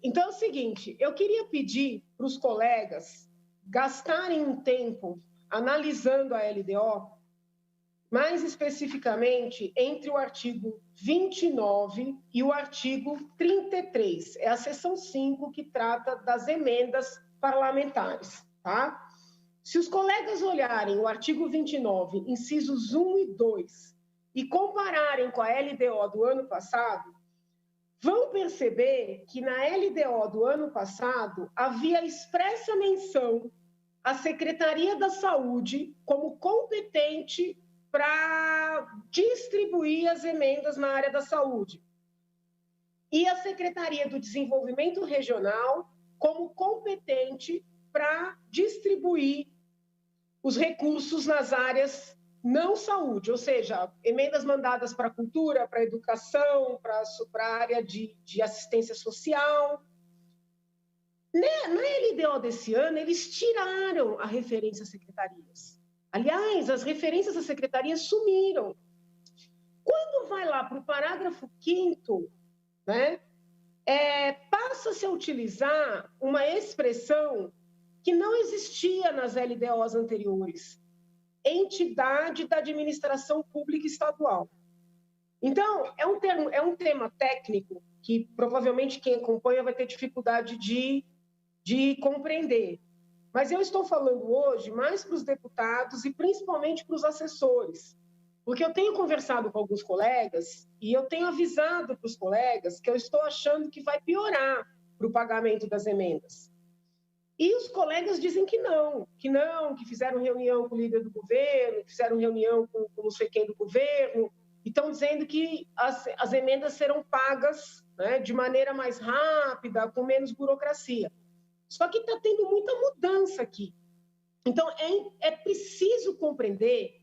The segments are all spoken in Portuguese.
Então é o seguinte, eu queria pedir para os colegas gastarem um tempo analisando a LDO, mais especificamente entre o artigo 29 e o artigo 33. É a seção 5 que trata das emendas parlamentares, tá? Se os colegas olharem o artigo 29, incisos 1 e 2, e compararem com a LDO do ano passado, vão perceber que na LDO do ano passado havia expressa menção à Secretaria da Saúde como competente para distribuir as emendas na área da saúde. E a Secretaria do Desenvolvimento Regional como competente para distribuir os recursos nas áreas não saúde, ou seja, emendas mandadas para a cultura, para a educação, para a área de assistência social. Na LDO desse ano, eles tiraram a referência às secretarias. Aliás, as referências às secretarias sumiram. Quando vai lá para o parágrafo 5º, né, passa-se a utilizar uma expressão que não existia nas LDOs anteriores, entidade da administração pública estadual. Então, é um tema técnico que provavelmente quem acompanha vai ter dificuldade de compreender. Mas eu estou falando hoje mais para os deputados e principalmente para os assessores, porque eu tenho conversado com alguns colegas e eu tenho avisado para os colegas que eu estou achando que vai piorar para o pagamento das emendas. E os colegas dizem que fizeram reunião com o líder do governo, fizeram reunião com não sei quem do governo, e estão dizendo que as emendas serão pagas, né, de maneira mais rápida, com menos burocracia. Só que está tendo muita mudança aqui. Então, é preciso compreender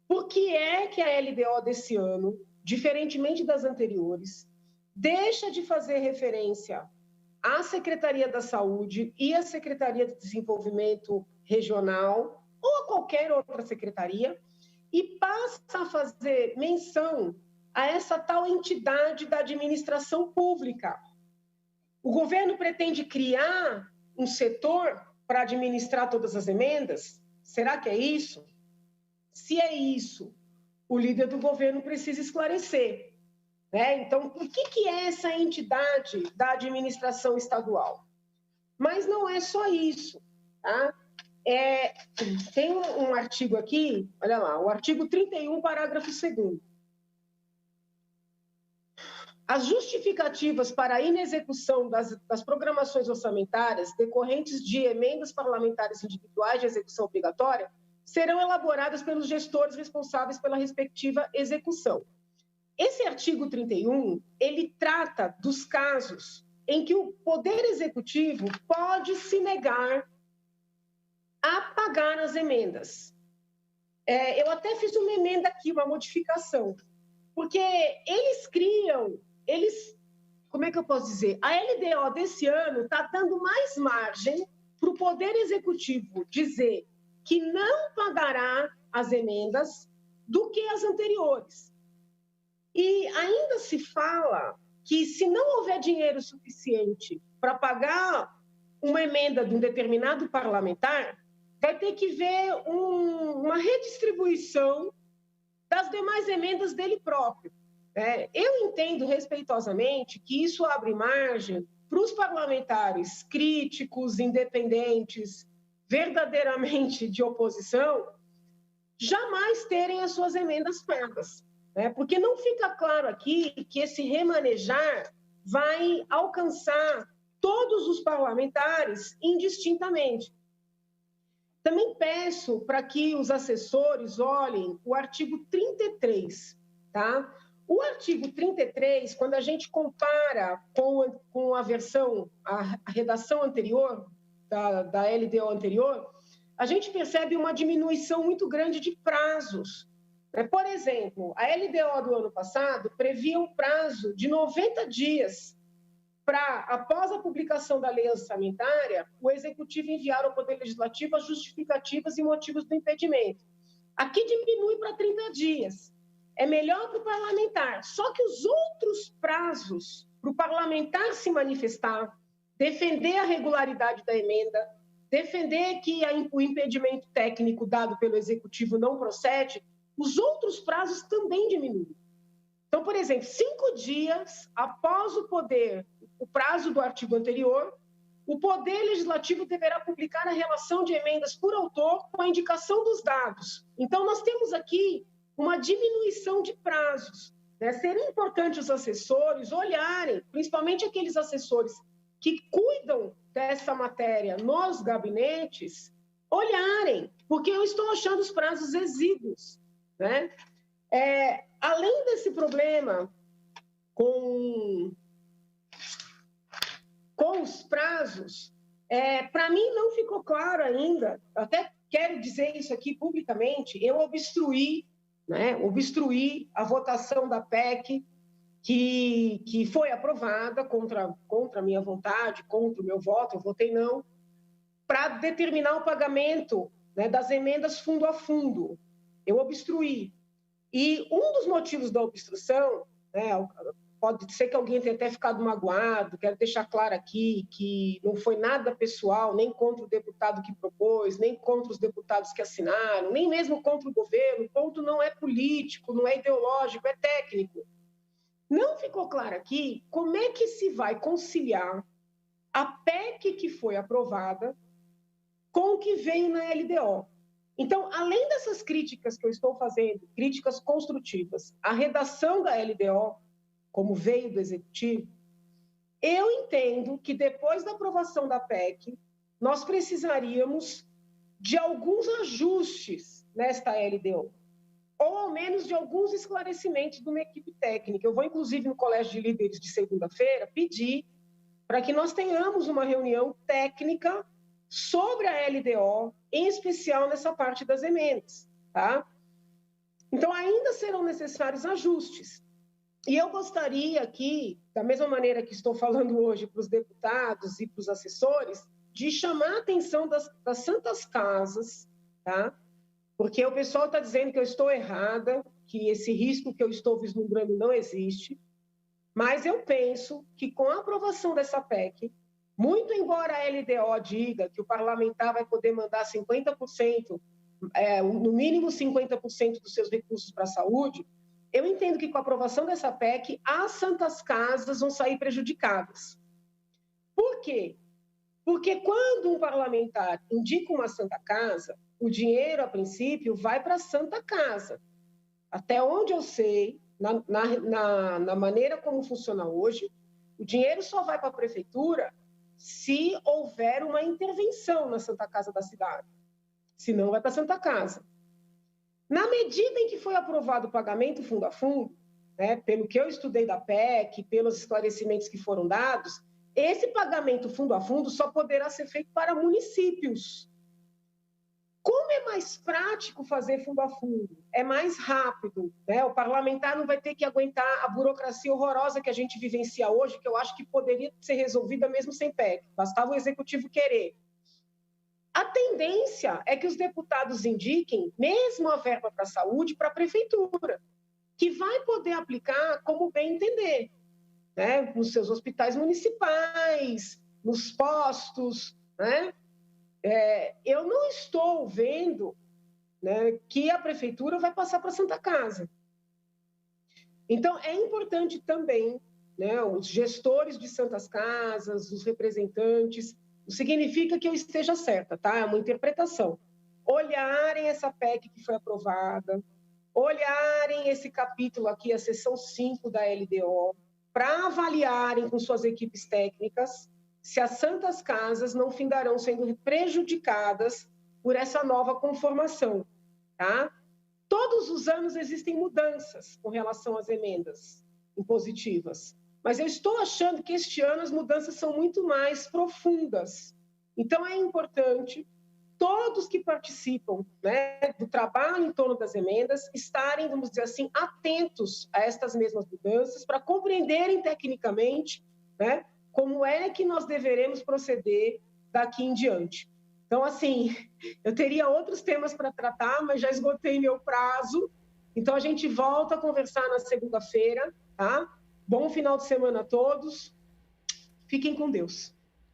por que é que a LDO desse ano, diferentemente das anteriores, deixa de fazer referência à Secretaria da Saúde e à Secretaria de Desenvolvimento Regional ou a qualquer outra secretaria e passa a fazer menção a essa tal entidade da administração pública. O governo pretende criar um setor para administrar todas as emendas? Será que é isso? Se é isso, o líder do governo precisa esclarecer. Então, o que é essa entidade da administração estadual? Mas não é só isso. Tá? Tem um artigo aqui, olha lá, o artigo 31, parágrafo 2º. As justificativas para a inexecução das programações orçamentárias decorrentes de emendas parlamentares individuais de execução obrigatória serão elaboradas pelos gestores responsáveis pela respectiva execução. Esse artigo 31, ele trata dos casos em que o Poder Executivo pode se negar a pagar as emendas. Eu até fiz uma emenda aqui, uma modificação, porque como é que eu posso dizer? A LDO desse ano está dando mais margem para o Poder Executivo dizer que não pagará as emendas do que as anteriores. E ainda se fala que, se não houver dinheiro suficiente para pagar uma emenda de um determinado parlamentar, vai ter que ver uma redistribuição das demais emendas dele próprio. Eu entendo respeitosamente que isso abre margem para os parlamentares críticos, independentes, verdadeiramente de oposição, jamais terem as suas emendas pagas. Porque não fica claro aqui que esse remanejar vai alcançar todos os parlamentares indistintamente. Também peço para que os assessores olhem o artigo 33, tá? O artigo 33, quando a gente compara com a versão, a redação anterior, da LDO anterior, a gente percebe uma diminuição muito grande de prazos. Por exemplo, a LDO do ano passado previa um prazo de 90 dias para, após a publicação da lei orçamentária, o Executivo enviar ao Poder Legislativo as justificativas e motivos do impedimento. Aqui diminui para 30 dias. É melhor para o parlamentar. Só que os outros prazos para o parlamentar se manifestar, defender a regularidade da emenda, defender que o impedimento técnico dado pelo Executivo não procede, os outros prazos também diminuem. Então, por exemplo, 5 dias após o prazo do artigo anterior, o Poder Legislativo deverá publicar a relação de emendas por autor com a indicação dos dados. Então, nós temos aqui uma diminuição de prazos. Né? Seria importante os assessores olharem, principalmente aqueles assessores que cuidam dessa matéria nos gabinetes, olharem, porque eu estou achando os prazos exíguos. Né? Além desse problema com os prazos, para mim não ficou claro ainda, até quero dizer isso aqui publicamente, eu obstruí a votação da PEC que foi aprovada contra a minha vontade, contra o meu voto, eu votei não, para determinar o pagamento, né, das emendas fundo a fundo. Eu obstruí. E um dos motivos da obstrução, né, pode ser que alguém tenha até ficado magoado, quero deixar claro aqui que não foi nada pessoal, nem contra o deputado que propôs, nem contra os deputados que assinaram, nem mesmo contra o governo, o ponto não é político, não é ideológico, é técnico. Não ficou claro aqui como é que se vai conciliar a PEC que foi aprovada com o que veio na LDO. Então, além dessas críticas que eu estou fazendo, críticas construtivas, a redação da LDO, como veio do Executivo, eu entendo que depois da aprovação da PEC, nós precisaríamos de alguns ajustes nesta LDO, ou ao menos de alguns esclarecimentos de uma equipe técnica. Eu vou, inclusive, no Colégio de Líderes de segunda-feira, pedir para que nós tenhamos uma reunião técnica sobre a LDO, em especial nessa parte das emendas. Tá? Então, ainda serão necessários ajustes. E eu gostaria aqui, da mesma maneira que estou falando hoje para os deputados e para os assessores, de chamar a atenção das santas casas, tá? Porque o pessoal está dizendo que eu estou errada, que esse risco que eu estou vislumbrando não existe, mas eu penso que com a aprovação dessa PEC, muito embora a LDO diga que o parlamentar vai poder mandar 50%, no mínimo 50% dos seus recursos para a saúde, eu entendo que com a aprovação dessa PEC, as santas casas vão sair prejudicadas. Por quê? Porque quando um parlamentar indica uma santa casa, o dinheiro, a princípio, vai para a santa casa. Até onde eu sei, na maneira como funciona hoje, o dinheiro só vai para a prefeitura se houver uma intervenção na Santa Casa da cidade. Se não, vai para a Santa Casa. Na medida em que foi aprovado o pagamento fundo a fundo, né, pelo que eu estudei da PEC, pelos esclarecimentos que foram dados, esse pagamento fundo a fundo só poderá ser feito para municípios. Como é mais prático fazer fundo a fundo? É mais rápido, né? O parlamentar não vai ter que aguentar a burocracia horrorosa que a gente vivencia hoje, que eu acho que poderia ser resolvida mesmo sem PEC, bastava o executivo querer. A tendência é que os deputados indiquem mesmo a verba para a saúde para a prefeitura, que vai poder aplicar como bem entender, né? Nos seus hospitais municipais, nos postos, né? Eu não estou vendo, né, que a prefeitura vai passar para a Santa Casa. Então, é importante também, né, os gestores de santas casas, os representantes, não significa que eu esteja certa, tá? É uma interpretação. Olharem essa PEC que foi aprovada, olharem esse capítulo aqui, a seção 5 da LDO, para avaliarem com suas equipes técnicas se as santas casas não findarão sendo prejudicadas por essa nova conformação, tá? Todos os anos existem mudanças com relação às emendas impositivas, mas eu estou achando que este ano as mudanças são muito mais profundas. Então, é importante todos que participam, né, do trabalho em torno das emendas estarem, vamos dizer assim, atentos a estas mesmas mudanças para compreenderem tecnicamente, né, como é que nós deveremos proceder daqui em diante. Então, assim, eu teria outros temas para tratar, mas já esgotei meu prazo. Então, a gente volta a conversar na segunda-feira, tá? Bom final de semana a todos. Fiquem com Deus.